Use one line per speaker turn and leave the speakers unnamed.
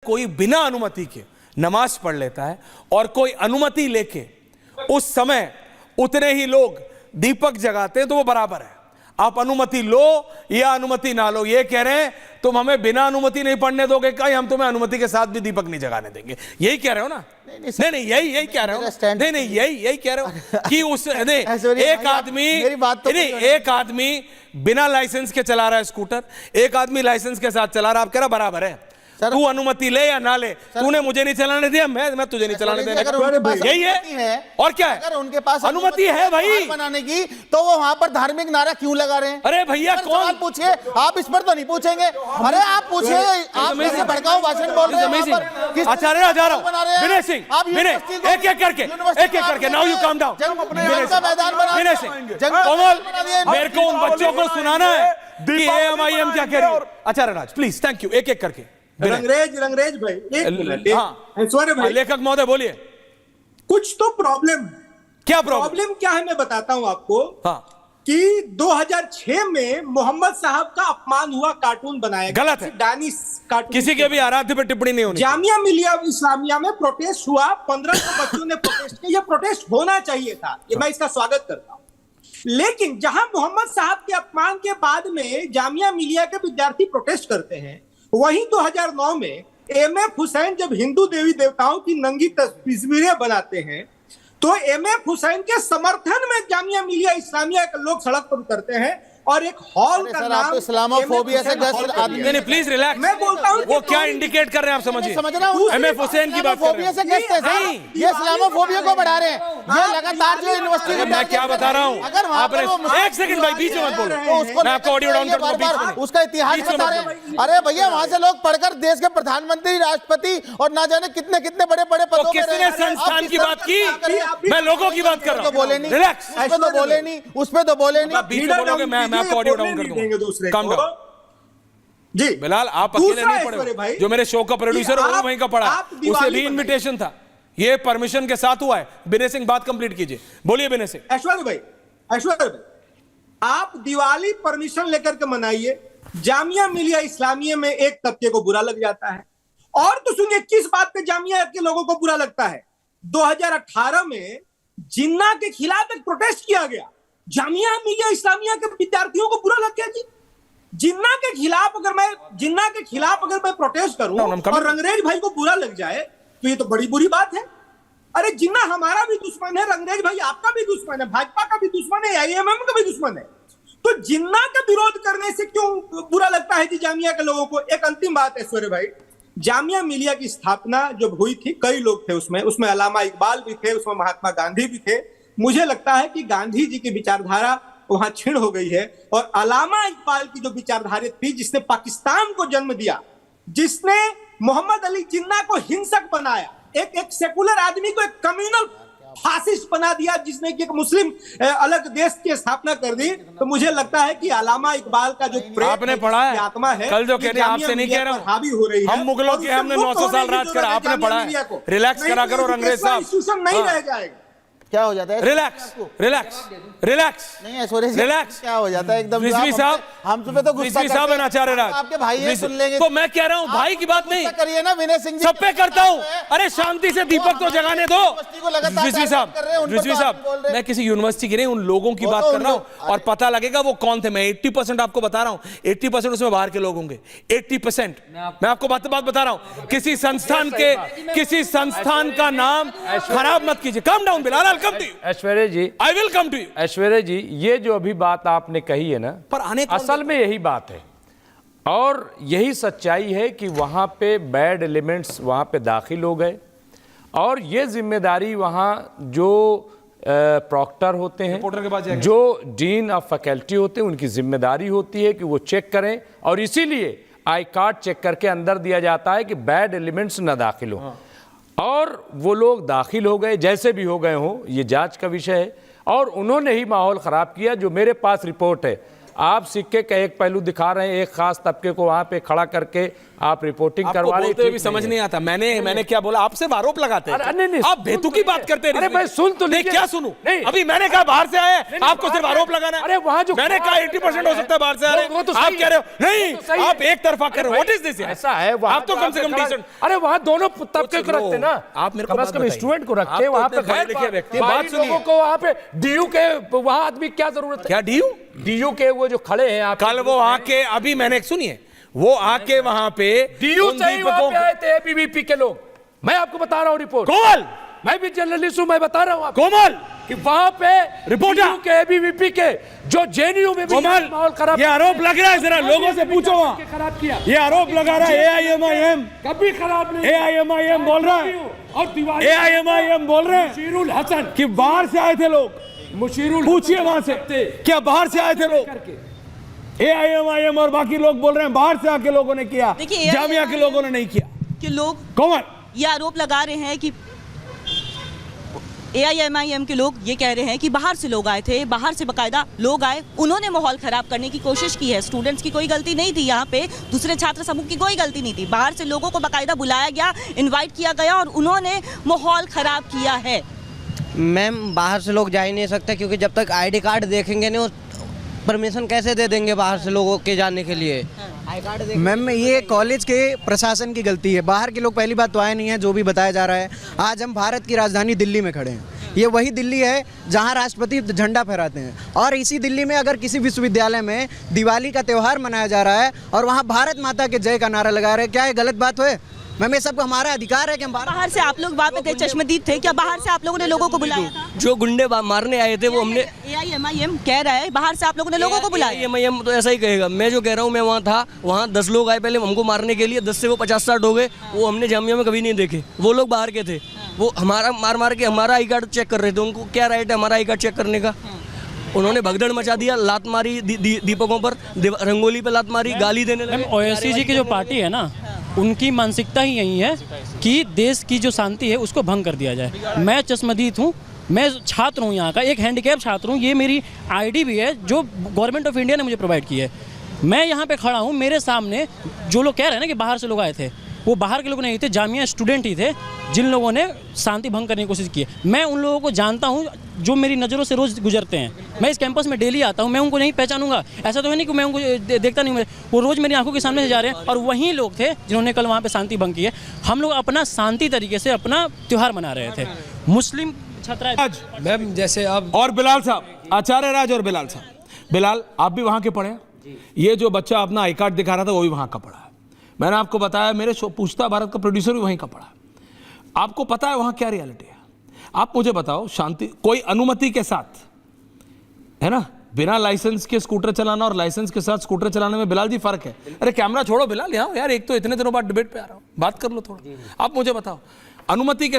कोई बिना अनुमति के नमाज पढ़ लेता है और कोई अनुमति लेके उस समय उतने ही लोग दीपक जगाते हैं तो वो बराबर है। आप अनुमति लो या अनुमति ना लो, ये कह रहे हैं तुम हमें बिना अनुमति नहीं पढ़ने दोगे, कहीं हम तुम्हें अनुमति के साथ भी दीपक नहीं जगाने देंगे, यही कह रहे हो ना? नहीं, यही कह रहे हो। नहीं, यही कह रहे हो कि उस एक आदमी बिना लाइसेंस के चला रहा है स्कूटर, एक आदमी लाइसेंस के साथ चला रहा है, आप कह रहा बराबर है। तू अनुमति ले या ना ले, तूने मुझे नहीं चलाने दिया, मैं तुझे नहीं चलाने देना, यही है। और क्या है?
अगर उनके पास
अनुमति है भाई
बनाने की, तो वो वहां पर धार्मिक नारा क्यों लगा रहे हैं?
अरे भैया कौन
पूछिए, आप इस पर तो नहीं पूछेंगे। अरे आप पूछिए, आप कैसे भड़काऊ भाषण बोल रहे हैं?
आचार्य विनय सिंह, एक करके now you come down. Vinay Singh, कोमल, मेरे को उन बच्चों को सुनाना है कि AMIM क्या कह रही है। आचार्य राज प्लीज, थैंक यू। एक करके
रंगरेज भाई, ऐश्वर्य भाई,
लेखक महोदय बोलिए,
कुछ तो प्रॉब्लम।
क्या
प्रॉब्लम क्या है मैं बताता हूं आपको।
हाँ,
कि 2006 में मोहम्मद साहब का अपमान हुआ, कार्टून बनाया
गलत है,
दानिश कार्टून,
किसी के भी आराध्य पे टिप्पणी नहीं होनी।
जामिया मिलिया इस्लामिया में प्रोटेस्ट हुआ, 1500 बच्चों ने प्रोटेस्ट किया। ये प्रोटेस्ट होना चाहिए था, ये मैं इसका स्वागत करता हूं। लेकिन जहां मोहम्मद साहब के अपमान के बाद में जामिया मिलिया के विद्यार्थी प्रोटेस्ट करते हैं, वहीं 2009 में MF हुसैन जब हिंदू देवी देवताओं की नंगी तस्वीरें बनाते हैं, तो MF हुसैन के समर्थन में जामिया मिलिया इस्लामिया के लोग सड़क पर उतरते हैं और एक हॉल का नाम
इस्लामोफोबिया से ग्रस्त आदमी।
नहीं, प्लीज रिलैक्स।
मैं बोलता हूं
वो क्या इंडिकेट कर रहे हैं आप समझिए।
समझ रहा हूं,
MF हुसैन की बात कर रहे हैं।
ये इस्लामोफोबिया को बढ़ा रहे हैं। ये लगातार जो यूनिवर्सिटी,
मैं क्या बता रहा हूं,
अगर
आपने एक सेकंड भाई बीच में मत बोलो, मैं आपको ऑडियो डाउन करूंगा बीच में।
उसका इतिहास बता रहे हैं। अरे भैया, वहां से लोग पढ़कर देश के प्रधानमंत्री, राष्ट्रपति और ना जाने कितने कितने बड़े बड़े पदों पे।
किसने संस्थान की बात की? मैं लोगों की बात कर रहा हूं।
बोले नहीं,
रिलैक्स।
उस पे तो बोले नहीं, उस पे तो बोले नहीं।
बीच में बोलोगे मैं आपको ऑडियो डाउन कर दूंगा। Calm down।
जी
बिलाल, आप अकेले नहीं पढ़े, जो मेरे शो का प्रोड्यूसर है वो वहीं का पढ़ा, उसे भी इनविटेशन था, ये परमिशन के साथ हुआ है। विनय सिंह बात कंप्लीट कीजिए, बोलिए विनय सिंह।
ऐश्वर्य भाई, आप दिवाली परमिशन लेकर के मनाइए, जामिया मिलिया इस्लामिया में एक तबके को बुरा लग जाता है। और तो सुनिए, किस बात पे जामिया के लोगों को बुरा लगता है। 2018 में जिन्ना के खिलाफ एक प्रोटेस्ट किया गया, जामिया मिलिया इस्लामिया के विद्यार्थियों को बुरा लग गया जी। जिन्ना के खिलाफ अगर मैं प्रोटेस्ट करूं और रंगरेज भाई को बुरा लग जाए तो ये तो बड़ी बुरी बात है। अरे जिन्ना हमारा भी दुश्मन है, रंगरेज भाई आपका भी दुश्मन है, भाजपा का भी दुश्मन है, AIMM का भी दुश्मन है, तो जिन्ना का विरोध करने से क्यों बुरा लगता है जी जामिया के लोगों को। एक अंतिम बात है ऐश्वर्य भाई, जामिया मिलिया की स्थापना जब हुई थी, कई लोग थे उसमें अल्लामा इकबाल भी थे, उसमें महात्मा गांधी भी थे। मुझे लगता है कि गांधी जी की विचारधारा वहां छीण हो गई है और अल्लामा इकबाल की जो विचारधारा थी, जिसने पाकिस्तान को जन्म दिया, जिसने मोहम्मद अली जिन्ना को हिंसक बनाया, एक सेकुलर आदमी को एक कम्युनल फासिस्ट बना दिया, जिसने कि एक मुस्लिम अलग देश की स्थापना कर दी, तो मुझे लगता है कि अल्लामा इकबाल का जो प्रेम
आपने पढ़ा है,
आत्मा है,
कल जो कह रहे हैं आपसे नहीं कह रहा हूं,
हावी हो रही है।
हम मुगलों के हमने 900 साल राज करा, आपने पढ़ा है। रिलैक्स करा करो रंगरेज साहब,
नहीं रह जाएगा।
क्या हो जाता है?
रिलैक्स
नहीं ऐश्वर्या जी,
रिलैक्स।
क्या हो जाता है एकदम?
रिजवी साहब,
हम तुम्हें तो गुस्सा करते
साहब है आचार्य राज,
आपके भाई हैं, सुन लेंगे।
तो मैं कह रहा हूं भाई की बात नहीं
करिए ना, विनय सिंह जी
सब पे करता हूं। अरे शांति से दीपक तो जगाने दो। रिजवी साहब, मैं किसी यूनिवर्सिटी की नहीं, उन लोगों की बात कर रहा हूं और पता लगेगा वो कौन थे। मैं 80% आपको बता रहा हूं, 80% उसमें बाहर के लोग होंगे, 80%। मैं आपको बात बता रहा हूं, किसी संस्थान का नाम खराब मत कीजिए। Come down Bilal, I come to you
ji,
I will come to you।
Aishwarya ji, ये जो अभी बात आपने कही है ना,
पर
असल में यही बात है और यही सच्चाई है कि वहाँ पे बैड एलिमेंट्स वहाँ पे दाखिल हो गए और ये जिम्मेदारी वहाँ जो प्रॉक्टर होते हैं, जो डीन ऑफ फैकल्टी होते हैं, उनकी जिम्मेदारी होती है कि वो चेक करें और इसीलिए आई कार्ड चेक करके अंदर दिया जाता है कि बैड एलिमेंट्स ना दाखिल हो। और वो लोग दाखिल हो गए, जैसे भी हो गए हों, ये जांच का विषय है और उन्होंने ही माहौल ख़राब किया। जो मेरे पास रिपोर्ट है, आप सिक्के का एक पहलू दिखा रहे हैं, एक खास तबके को वहां पे खड़ा करके आप रिपोर्टिंग
आपको
करवा रहे
बोलते हुए
हैं।
भी समझ नहीं आता। मैंने क्या बोला? आपसे आरोप लगाते हैं।
अरे नहीं,
आप बेतु की बात करते हैं।
अरे भाई सुन तो
नहीं,
लीजिए।
क्या सुनूं?
नहीं,
अभी मैंने कहा बाहर से आए, आपको सिर्फ आरोप लगाना है।
अरे वहां जो
मैंने कहा 80% हो सकता है बाहर से आ रहे हैं।
वो तो
आप
सही
कह रहे हो
है।
नहीं,
वो तो सही
आप
है।
एक तरफा कर रहे हो। What is this?
ऐसा है, वहां
आप तो कम से कम डिसेंट।
अरे वहां दोनों तबके को रखते ना,
आप मेरे को
कम
बात
से कम
बताइए।
स्टूडेंट को
आप
रखते,
तो
वहां पे
इतने पढ़े लिखे व्यक्ति हैं, बात
बाकी
सुनिए।
लोगों को वहां पे डीयू के वहां आदमी क्या जरूरत है?
क्या डीयू?
डीयू के वो जो खड़े हैं आप,
कल वो आके, अभी मैंने सुनिए, वो आके वहां पे
डीयू
उन
से ही वहां
दीपकों
पे आए थे एबीवीपी के लोग। मैं आपको बता रहा हूं रिपोर्ट,
कोमल,
मैं भी जर्नलिस्ट हूं, मैं बता रहा हूं आपको
कोमल,
कि वहां पे
रिपोर्टर
DU के एबीवीपी के जो जेएनयू में भी
कोमल,
माहौल खराब,
ये आरोप लग रहा है, जरा लोगों से पूछो। वहां
खराब किया,
ये आरोप लगा रहा है AIMIM,
कभी खराब नहीं।
AIMIM बोल रहा है,
और दीवार
AIMIM बोल रहे हैं
मुशीरुल हसन,
कि बाहर से आए थे लोग।
मुशीरुल
पूछिए वहां से, क्या बाहर से आए थे लोग? AIMIM और बाकी लोग बोल रहे हैं बाहर से आके लोगों ने किया,
देखिए,
जामिया के लोगों ने नहीं किया।
कि लोग
कोमल,
ये आरोप लगा रहे हैं कि AIMIM के लोग ये कह रहे हैं कि बाहर से लोग आए थे, बाहर से बकायदा लोग आए, उन्होंने माहौल खराब करने की कोशिश की है। स्टूडेंट्स की कोई गलती नहीं थी, यहाँ पे दूसरे छात्र समूह की कोई गलती नहीं थी। बाहर से लोगों को बकायदा बुलाया गया, इनवाइट किया गया और उन्होंने माहौल खराब किया है।
मैम बाहर से लोग जा ही नहीं सकते, क्योंकि जब तक आईडी कार्ड देखेंगे नहीं, परमिशन कैसे दे देंगे बाहर से लोगों के जाने के लिए? आई कार्ड देख।
मैम ये कॉलेज के प्रशासन की गलती है। बाहर के लोग पहली बात तो आए नहीं है, जो भी बताया जा रहा है। आज हम भारत की राजधानी दिल्ली में खड़े हैं। ये वही दिल्ली है जहां राष्ट्रपति झंडा फहराते हैं, और इसी दिल्ली में अगर किसी विश्वविद्यालय में दिवाली का त्यौहार मनाया जा रहा है और वहां भारत माता के जय का नारा लगा रहे हैं, क्या ये गलत बात है? मैम ये सब हमारा अधिकार है कि हम
बाहर से आप लोग वहाँ पे थे, चश्मदीद थे, क्या बाहर से आप लोगों ने लोगों को बुलाया था?
जो गुंडे मारने आए थे वो हमने
AIMIM कह रहा है बाहर से आप लोगों ने लोगों को बुलाया।
AIMIM तो ऐसा ही कहेगा। मैं जो कह रहा हूँ, मैं वहाँ था, वहाँ 10 लोग आए पहले हमको मारने के लिए, 10 से वो 50-60 हो गए। वो हमने जामिया में कभी नहीं देखे। वो लोग बाहर के थे, वो हमारा मार के हमारा आई कार्ड चेक कर रहे थे। उनको क्या राइट है हमारा आई कार्ड चेक करने का? उन्होंने भगदड़ मचा दिया, लात मारी दीपकों पर, रंगोली पे लात मारी, गाली देने लगे।
ओवैसी जी की जो पार्टी है ना, उनकी मानसिकता ही यही है कि देश की जो शांति है उसको भंग कर दिया जाए। मैं चश्मदीद हूँ, मैं छात्र हूँ यहाँ का, एक हैंडीकैप छात्र हूँ। ये मेरी आईडी भी है जो गवर्नमेंट ऑफ इंडिया ने मुझे प्रोवाइड की है। मैं यहाँ पे खड़ा हूँ, मेरे सामने जो लोग कह रहे हैं ना कि बाहर से लोग आए थे, वो बाहर के लोग नहीं थे, जामिया स्टूडेंट ही थे जिन लोगों ने शांति भंग करने की कोशिश की है। मैं उन लोगों को जानता हूँ जो मेरी नज़रों से रोज़ गुजरते हैं। मैं इस कैंपस में डेली आता हूँ, मैं उनको नहीं पहचानूंगा? ऐसा तो है नहीं कि मैं उनको देखता नहीं, वो रोज़ मेरी आंखों के सामने से जा रहे हैं। और वहीं लोग थे जिन्होंने कल वहाँ पे शांति भंग की है। हम लोग अपना शांति तरीके से अपना त्यौहार मना रहे थे। मुस्लिम छात्र
मैम जैसे अब
और बिलाल साहब, आचार्य राज और बिलाल साहब, बिलाल आप भी वहां के पढ़े? ये जो बच्चा अपना आई कार्ड दिखा रहा था वो भी वहां का पढ़ा है। मैंने आपको बताया, मेरे पूछता भारत का प्रोड्यूसर भी वहीं का पढ़ा है। आपको पता है वहां क्या रियलिटी है? आप मुझे बताओ, शांति कोई अनुमति के साथ, है ना, बिना लाइसेंस के स्कूटर चलाना और लाइसेंस के साथ स्कूटर चलाने में बिलाल जी फर्क है। अरे कैमरा छोड़ो बिलाल, यहाँ यार, एक तो इतने दिनों बाद डिबेट पे आ रहा हूँ, बात कर लो थोड़ा। आप मुझे बताओ, अनुमति के